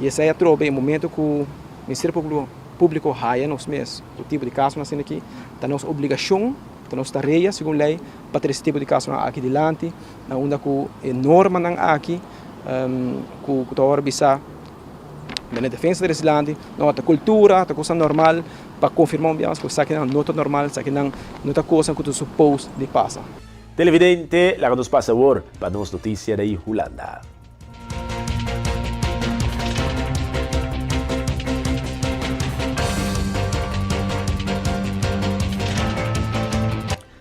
E essa é a troca, no momento que o Ministério Público raia nós mesmos, o tipo de caso nós temos aqui, está nossa obrigação, está nossa tarefa, segundo a lei, para ter esse tipo de caso aqui adiante, onde a norma aqui, que está orbitando na defesa da Islândia, na cultura, a coisa normal, para confirmar que isso aqui não é normal, isso aqui não é coisa que é suposto de passar. Televidente, lá nos passa agora para nos notícias da Holanda.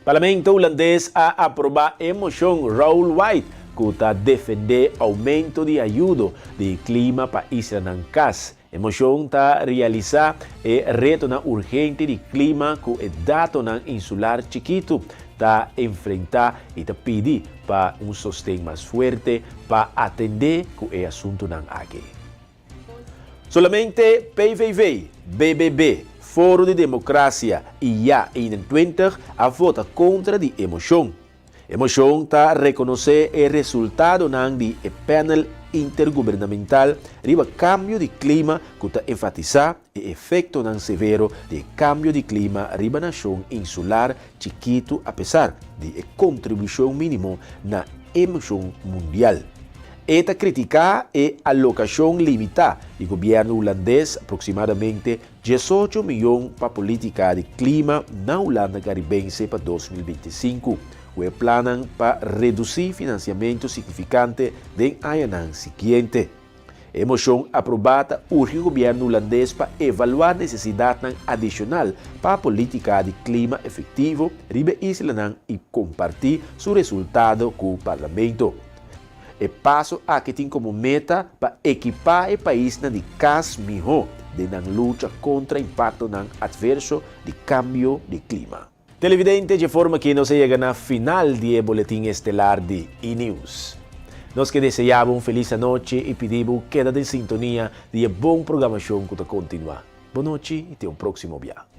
Parlamento holandês a aprovar a moção Raoul White que está defender aumento de ajuda de clima para Isla Nancas. A moção está realizar o reto urgente de clima que o dato insular chiquito está enfrentar e está pedir para un sostén más fuerte para atender con el asunto nan aquí. Solamente PVV, BBB, Foro de Democracia y Ya 21 a vota contra la emoción. Emoción está reconocer el resultado del panel intergubernamental riba cambio de clima que está enfatizar el efecto tan severo de cambio de clima riba nación insular chiquito a pesar de contribución mínimo na emoción mundial. Esta critica é a alocação limitada do governo holandês, aproximadamente 18 milhões para a política de clima na Holanda caribense para 2025. O planam para reduzir financiamento significante de ano seguinte. A moção aprovada urge o governo holandês para evaluar a necessidade adicional para a política de clima efetivo, ribe isla e compartilhar seu resultado com o parlamento. E passo a que tem como meta para equipar o país de cas melhor de na luta contra o impacto adverso de cambio de clima. Televidente, de forma que nos chega na final do boletim estelar de E-News. Nós que desejamos feliz noite e pedimos queda de sintonia de boa programação que continua. Boa noite e até o próximo dia.